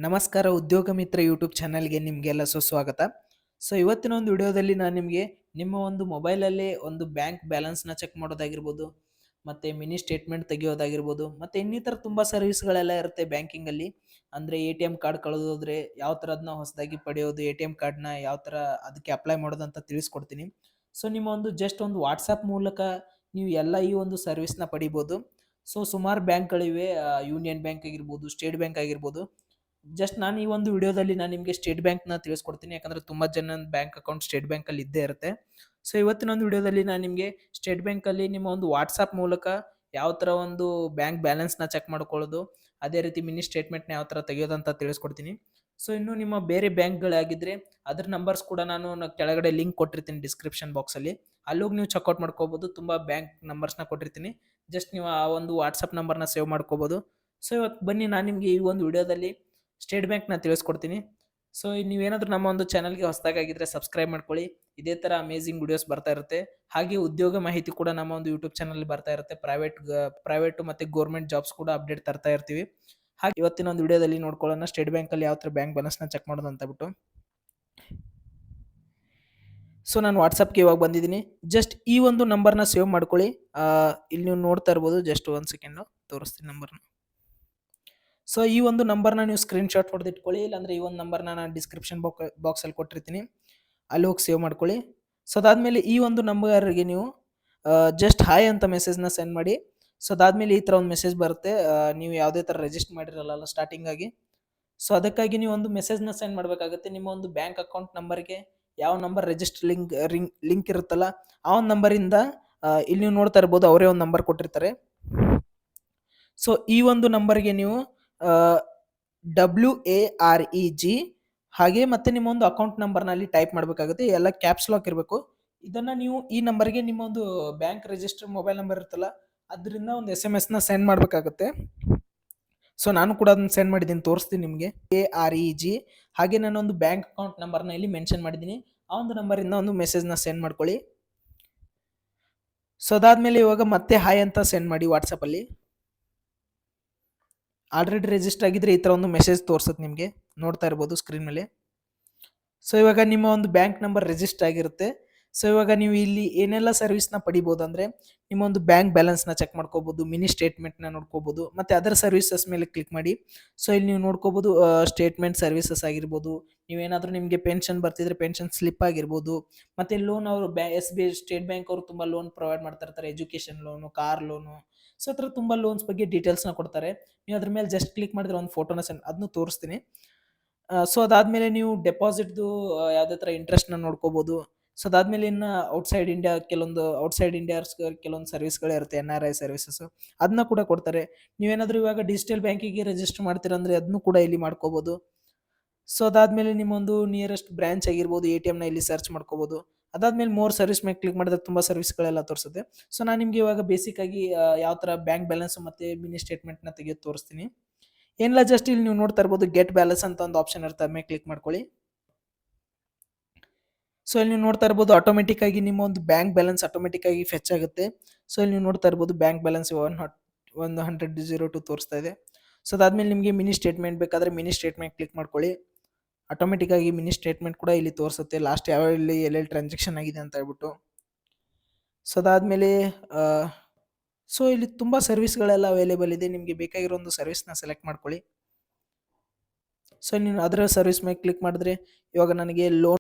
ನಮಸ್ಕಾರ ಉದ್ಯೋಗ ಮಿತ್ರ ಯೂಟ್ಯೂಬ್ ಚಾನಲ್ಗೆ ನಿಮಗೆಲ್ಲ ಸುಸ್ವಾಗತ. ಇವತ್ತಿನ ಒಂದು ವಿಡಿಯೋದಲ್ಲಿ ನಾನು ನಿಮಗೆ ನಿಮ್ಮ ಒಂದು ಮೊಬೈಲಲ್ಲಿ ಒಂದು ಬ್ಯಾಂಕ್ ಬ್ಯಾಲೆನ್ಸ್ನ ಚೆಕ್ ಮಾಡೋದಾಗಿರ್ಬೋದು, ಮತ್ತು ಮಿನಿ ಸ್ಟೇಟ್ಮೆಂಟ್ ತೆಗೆಯೋದಾಗಿರ್ಬೋದು, ಮತ್ತು ಇನ್ನಿತರ ತುಂಬ ಸರ್ವಿಸ್ಗಳೆಲ್ಲ ಇರುತ್ತೆ ಬ್ಯಾಂಕಿಂಗಲ್ಲಿ. ಅಂದರೆ ಎ ಟಿ ಎಮ್ ಕಾರ್ಡ್ ಕಳೆದೋದ್ರೆ ಯಾವ ಥರ ಅದನ್ನ ಹೊಸದಾಗಿ ಪಡೆಯೋದು, ಎ ಟಿ ಎಮ್ ಕಾರ್ಡ್ನ ಯಾವ ಥರ ಅದಕ್ಕೆ ಅಪ್ಲೈ ಮಾಡೋದು ಅಂತ ತಿಳಿಸ್ಕೊಡ್ತೀನಿ. ನಿಮ್ಮ ಒಂದು ಜಸ್ಟ್ ಒಂದು ವಾಟ್ಸಪ್ ಮೂಲಕ ನೀವು ಎಲ್ಲ ಈ ಒಂದು ಸರ್ವಿಸ್ನ ಪಡಿಬೋದು. ಸುಮಾರು ಬ್ಯಾಂಕ್ಗಳಿವೆ, ಯೂನಿಯನ್ ಬ್ಯಾಂಕ್ ಆಗಿರ್ಬೋದು, ಸ್ಟೇಟ್ ಬ್ಯಾಂಕ್ ಆಗಿರ್ಬೋದು. ಜಸ್ಟ್ ನಾನು ಈ ಒಂದು ವಿಡಿಯೋದಲ್ಲಿ ನಾನು ನಿಮಗೆ ಸ್ಟೇಟ್ ಬ್ಯಾಂಕ್ನ ತಿಳಿಸ್ಕೊಡ್ತೀನಿ, ಯಾಕಂದರೆ ತುಂಬ ಜನ ಬ್ಯಾಂಕ್ ಅಕೌಂಟ್ ಸ್ಟೇಟ್ ಬ್ಯಾಂಕಲ್ಲಿ ಇದ್ದೇ ಇರುತ್ತೆ. ಇವತ್ತಿನ ಒಂದು ವಿಡಿಯೋದಲ್ಲಿ ನಾನು ನಿಮಗೆ ಸ್ಟೇಟ್ ಬ್ಯಾಂಕಲ್ಲಿ ನಿಮ್ಮ ಒಂದು ವಾಟ್ಸಪ್ ಮೂಲಕ ಯಾವ ಥರ ಒಂದು ಬ್ಯಾಂಕ್ ಬ್ಯಾಲೆನ್ಸ್ನ ಚೆಕ್ ಮಾಡ್ಕೊಳ್ಳೋದು, ಅದೇ ರೀತಿ ಮಿನಿ ಸ್ಟೇಟ್ಮೆಂಟ್ನ ಯಾವ ಥರ ತೆಗೆಯೋದಂತ ತಿಳಿಸ್ಕೊಡ್ತೀನಿ. ಇನ್ನು ನಿಮ್ಮ ಬೇರೆ ಬ್ಯಾಂಕ್ಗಳಾಗಿದ್ದರೆ ಅದ್ರ ನಂಬರ್ಸ್ ಕೂಡ ನಾನು ಕೆಳಗಡೆ ಲಿಂಕ್ ಕೊಟ್ಟಿರ್ತೀನಿ ಡಿಸ್ಕ್ರಿಪ್ಷನ್ ಬಾಕ್ಸಲ್ಲಿ, ಅಲ್ಲೋಗಿ ನೀವು ಚೆಕ್ಔಟ್ ಮಾಡ್ಕೋಬೋದು. ತುಂಬ ಬ್ಯಾಂಕ್ ನಂಬರ್ಸ್ನ ಕೊಟ್ಟಿರ್ತೀನಿ, ಜಸ್ಟ್ ನೀವು ಆ ಒಂದು ವಾಟ್ಸಪ್ ನಂಬರ್ನ ಸೇವ್ ಮಾಡ್ಕೋಬೋದು. ಇವತ್ತು ಬನ್ನಿ ನಾನು ನಿಮಗೆ ಈ ಒಂದು ವಿಡಿಯೋದಲ್ಲಿ ಸ್ಟೇಟ್ ಬ್ಯಾಂಕ್ನ ತಿಳಿಸ್ಕೊಡ್ತೀನಿ. ನೀವೇನಾದರೂ ನಮ್ಮ ಒಂದು ಚಾನಲ್ಗೆ ಹೊಸದಾಗಿದ್ದರೆ ಸಬ್ಸ್ಕ್ರೈಬ್ ಮಾಡ್ಕೊಳ್ಳಿ. ಇದೇ ಥರ ಅಮೇಜಿಂಗ್ ವಿಡಿಯೋಸ್ ಬರ್ತಾ ಇರುತ್ತೆ. ಹಾಗೆ ಉದ್ಯೋಗ ಮಾಹಿತಿ ಕೂಡ ನಮ್ಮ ಒಂದು ಯೂಟ್ಯೂಬ್ ಚಾನಲ್ ಬರ್ತಾ ಇರುತ್ತೆ. ಪ್ರೈವೇಟು ಮತ್ತು ಗೌರ್ಮೆಂಟ್ ಜಾಬ್ಸ್ ಕೂಡ ಅಪ್ಡೇಟ್ ತರ್ತಾ ಇರ್ತೀವಿ. ಹಾಗೆ ಇವತ್ತಿನ ಒಂದು ವಿಡಿಯೋದಲ್ಲಿ ನೋಡ್ಕೊಳ್ಳೋಣ ಸ್ಟೇಟ್ ಬ್ಯಾಂಕಲ್ಲಿ ಯಾವ ಥರ ಬ್ಯಾಂಕ್ ಬ್ಯಾಲೆನ್ಸ್ನ ಚೆಕ್ ಮಾಡೋದು ಅಂತ ಬಿಟ್ಟು. ನಾನು ವಾಟ್ಸಪ್ಗೆ ಇವಾಗ ಬಂದಿದ್ದೀನಿ. ಜಸ್ಟ್ ಈ ಒಂದು ನಂಬರ್ನ ಸೇವ್ ಮಾಡ್ಕೊಳ್ಳಿ. ಇಲ್ಲಿ ನೀವು ನೋಡ್ತಾ ಇರ್ಬೋದು, ಜಸ್ಟ್ 1 ಸೆಕೆಂಡು ತೋರಿಸ್ತೀನಿ ನಂಬರ್ನ. ಈ ಒಂದು ನಂಬರ್ನ ನೀವು ಸ್ಕ್ರೀನ್‌ಶಾಟ್ ಹೊಡೆದಿಟ್ಕೊಳ್ಳಿ, ಇಲ್ಲಾಂದರೆ ಈ ಒಂದು ನಂಬರ್ನ ನಾನು ಡಿಸ್ಕ್ರಿಪ್ಷನ್ ಬಾಕ್ಸಲ್ಲಿ ಕೊಟ್ಟಿರ್ತೀನಿ, ಅಲ್ಲಿ ಹೋಗಿ ಸೇವ್ ಮಾಡ್ಕೊಳ್ಳಿ. ಅದಾದಮೇಲೆ ಈ ಒಂದು ನಂಬರ್ಗೆ ನೀವು ಜಸ್ಟ್ ಹಾಯ್ ಅಂತ ಮೆಸೇಜ್ನ ಸೆಂಡ್ ಮಾಡಿ. ಅದಾದಮೇಲೆ ಈ ಥರ ಒಂದು ಮೆಸೇಜ್ ಬರುತ್ತೆ, ನೀವು ಯಾವುದೇ ಥರ ರಿಜಿಸ್ಟರ್ ಮಾಡಿರಲ್ಲ ಸ್ಟಾರ್ಟಿಂಗಾಗಿ. ಅದಕ್ಕಾಗಿ ನೀವು ಒಂದು ಮೆಸೇಜ್ನ ಸೆಂಡ್ ಮಾಡಬೇಕಾಗುತ್ತೆ. ನಿಮ್ಮ ಒಂದು ಬ್ಯಾಂಕ್ ಅಕೌಂಟ್ ನಂಬರ್ಗೆ ಯಾವ ನಂಬರ್ ರಿಜಿಸ್ಟರ್ ಲಿಂಕ್ ಇರುತ್ತಲ್ಲ, ಆ ಒಂದು ನಂಬರಿಂದ ಇಲ್ಲಿ ನೀವು ನೋಡ್ತಾ ಇರ್ಬೋದು, ಅವರೇ ಒಂದು ನಂಬರ್ ಕೊಟ್ಟಿರ್ತಾರೆ. ಈ ಒಂದು ನಂಬರ್ಗೆ ನೀವು WAREG ಹಾಗೆ ಮತ್ತೆ ನಿಮ್ಮ ಒಂದು ಅಕೌಂಟ್ ನಂಬರ್ನ ಅಲ್ಲಿ ಟೈಪ್ ಮಾಡಬೇಕಾಗುತ್ತೆ. ಎಲ್ಲ ಕ್ಯಾಪ್ಸ್ ಲಾಕ್ ಇರಬೇಕು. ಇದನ್ನ ನೀವು ಈ ನಂಬರ್ಗೆ ನಿಮ್ಮ ಒಂದು ಬ್ಯಾಂಕ್ ರಿಜಿಸ್ಟರ್ ಮೊಬೈಲ್ ನಂಬರ್ ಇರುತ್ತಲ್ಲ, ಅದರಿಂದ ಒಂದು SMS ಸೆಂಡ್ ಮಾಡಬೇಕಾಗುತ್ತೆ. ನಾನು ಕೂಡ ಅದನ್ನ ಸೆಂಡ್ ಮಾಡಿದ್ದೀನಿ, ತೋರಿಸ್ತೀನಿ ನಿಮಗೆ. AREG ಹಾಗೆ ನಾನೊಂದು ಬ್ಯಾಂಕ್ ಅಕೌಂಟ್ ನಂಬರ್ನ ಇಲ್ಲಿ ಮೆನ್ಷನ್ ಮಾಡಿದ್ದೀನಿ, ಆ ಒಂದು ನಂಬರಿಂದ ಒಂದು ಮೆಸೇಜ್ನ ಸೆಂಡ್ ಮಾಡ್ಕೊಳ್ಳಿ. ಅದಾದ್ಮೇಲೆ ಇವಾಗ ಮತ್ತೆ ಹಾಯ್ ಅಂತ ಸೆಂಡ್ ಮಾಡಿ ವಾಟ್ಸಪ್ಪಲ್ಲಿ. ಆಲ್ರೆಡಿ ರಿಜಿಸ್ಟರ್ ಆಗಿದ್ರೆ ಈ ಥರ ಒಂದು ಮೆಸೇಜ್ ತೋರಿಸುತ್ತೆ ನಿಮಗೆ, ನೋಡ್ತಾ ಇರ್ಬೋದು ಸ್ಕ್ರೀನ್ ಮೇಲೆ. ಇವಾಗ ನಿಮ್ಮ ಒಂದು ಬ್ಯಾಂಕ್ ನಂಬರ್ ರಿಜಿಸ್ಟರ್ ಆಗಿರುತ್ತೆ. ಇವಾಗ ನೀವು ಇಲ್ಲಿ ಏನೆಲ್ಲ ಸರ್ವಿಸ್ನ ಪಡಿಬೋದು ಅಂದರೆ, ನಿಮ್ಮ ಒಂದು ಬ್ಯಾಂಕ್ ಬ್ಯಾಲೆನ್ಸ್ನ ಚೆಕ್ ಮಾಡ್ಕೋಬೋದು, ಮಿನಿ ಸ್ಟೇಟ್ಮೆಂಟ್ನ ನೋಡ್ಕೋಬೋದು, ಮತ್ತು ಅದರ್ ಸರ್ವಿಸಸ್ ಮೇಲೆ ಕ್ಲಿಕ್ ಮಾಡಿ. ಇಲ್ಲಿ ನೀವು ನೋಡ್ಕೋಬೋದು ಸ್ಟೇಟ್ಮೆಂಟ್ ಸರ್ವಿಸಸ್ ಆಗಿರ್ಬೋದು, ನೀವೇನಾದರೂ ನಿಮಗೆ ಪೆನ್ಷನ್ ಬರ್ತಿದ್ರೆ ಪೆನ್ಷನ್ ಸ್ಲಿಪ್ ಆಗಿರ್ಬೋದು, ಮತ್ತು ಲೋನ್ ಅವರು SBI ಸ್ಟೇಟ್ ಬ್ಯಾಂಕ್ ಅವರು ತುಂಬ ಲೋನ್ ಪ್ರೊವೈಡ್ ಮಾಡ್ತಾ ಇರ್ತಾರೆ, ಎಜುಕೇಷನ್ ಲೋನು, ಕಾರ್ ಲೋನು. ಆ ಥರ ತುಂಬ ಲೋನ್ಸ್ ಬಗ್ಗೆ ಡೀಟೇಲ್ಸ್ನ ಕೊಡ್ತಾರೆ. ನೀವು ಅದ್ರ ಮೇಲೆ ಜಸ್ಟ್ ಕ್ಲಿಕ್ ಮಾಡಿದ್ರೆ ಒಂದು ಫೋಟೋನ ಅದನ್ನು ತೋರಿಸ್ತೀನಿ. ಅದಾದಮೇಲೆ ನೀವು ಡೆಪಾಸಿಟ್ದು ಯಾವುದೇ ಥರ ಇಂಟ್ರೆಸ್ಟ್ನ ನೋಡ್ಕೋಬೋದು. ಅದಾದಮೇಲೆ ಇನ್ನು ಔಟ್ಸೈಡ್ ಇಂಡಿಯಾಸ್ ಕೆಲವೊಂದು ಸರ್ವಿಸ್ಗಳೇ ಇರುತ್ತೆ, NRI ಸರ್ವಿಸಸ್ಸು, ಅದನ್ನ ಕೂಡ ಕೊಡ್ತಾರೆ. ನೀವೇನಾದರೂ ಇವಾಗ ಡಿಜಿಟಲ್ ಬ್ಯಾಂಕಿಗೆ ರಿಜಿಸ್ಟರ್ ಮಾಡ್ತೀರಂದರೆ ಅದನ್ನು ಕೂಡ ಇಲ್ಲಿ ಮಾಡ್ಕೋಬೋದು. ಅದಾದಮೇಲೆ ನಿಮ್ಮೊಂದು ನಿಯರೆಸ್ಟ್ ಬ್ರಾಂಚ್ ಆಗಿರ್ಬೋದು, ATMನ ಇಲ್ಲಿ ಸರ್ಚ್ ಮಾಡ್ಕೋಬೋದು. ಅದಾದಮೇಲೆ ಮೋರ್ ಸರ್ವಿಸ್ ಮೇಲೆ ಕ್ಲಿಕ್ ಮಾಡಿದ್ರೆ ತುಂಬ ಸರ್ವಿಸ್ಗಳೆಲ್ಲ ತೋರಿಸುತ್ತೆ. ನಾನು ನಿಮಗೆ ಇವಾಗ ಬೇಸಿಕ್ಕಾಗಿ ಯಾವ ಥರ ಬ್ಯಾಂಕ್ ಬ್ಯಾಲೆನ್ಸು ಮತ್ತು ಮಿನಿ ಸ್ಟೇಟ್ಮೆಂಟ್ನ ತೆಗೆಯೋದು ತೋರಿಸ್ತೀನಿ. ಏನಿಲ್ಲ, ಜಸ್ಟ್ ಇಲ್ಲಿ ನೀವು ನೋಡ್ತಾ ಇರ್ಬೋದು ಗೆಟ್ ಬ್ಯಾಲೆನ್ಸ್ ಅಂತ ಒಂದು ಆಪ್ಷನ್ ಇರುತ್ತೆ, ಅದ್ರ ಮೇಲೆ ಕ್ಲಿಕ್ ಮಾಡ್ಕೊಳ್ಳಿ. ಇಲ್ಲಿ ನೀವು ನೋಡ್ತಾ ಇರ್ಬೋದು ಆಟೋಮೆಟಿಕ್ ಆಗಿ ನಿಮ್ಮ ಒಂದು ಬ್ಯಾಂಕ್ ಬ್ಯಾಲೆನ್ಸ್ ಆಟೋಮೆಟಿಕ್ ಆಗಿ ಫೆಚ್ ಆಗುತ್ತೆ. ಇಲ್ಲಿ ನೀವು ನೋಡ್ತಾ ಇರ್ಬೋದು ಬ್ಯಾಂಕ್ ಬ್ಯಾಲೆನ್ಸ್ 100.02 ತೋರಿಸ್ತಾ ಇದೆ. ಅದಾದಮೇಲೆ ನಿಮಗೆ ಮಿನಿ ಸ್ಟೇಟ್ಮೆಂಟ್ ಬೇಕಾದರೆ ಮಿನಿ ಸ್ಟೇಟ್ಮೆಂಟ್ ಕ್ಲಿಕ್ ಮಾಡ್ಕೊಳ್ಳಿ. ಆಟೋಮೆಟಿಕ್ ಆಗಿ ಮಿನಿ ಸ್ಟೇಟ್ಮೆಂಟ್ ಕೂಡ ಇಲ್ಲಿ ತೋರಿಸುತ್ತೆ, ಲಾಸ್ಟ್ ಯಾವ ಎಲ್ಲೆಲ್ಲಿ ಟ್ರಾನ್ಸಾಕ್ಷನ್ ಆಗಿದೆ ಅಂತ ಹೇಳ್ಬಿಟ್ಟು. ಅದಾದಮೇಲೆ ಇಲ್ಲಿ ತುಂಬ ಸರ್ವಿಸ್ಗಳೆಲ್ಲ ಅವೈಲೇಬಲ್ ಇದೆ. ನಿಮಗೆ ಬೇಕಾಗಿರೋ ಒಂದು ಸರ್ವಿಸ್ನ ಸೆಲೆಕ್ಟ್ ಮಾಡ್ಕೊಳ್ಳಿ. ನೀವು ಅದರ ಸರ್ವಿಸ್ ಮೇಲೆ ಕ್ಲಿಕ್ ಮಾಡಿದ್ರೆ ಇವಾಗ ನನಗೆ ಲೋನ್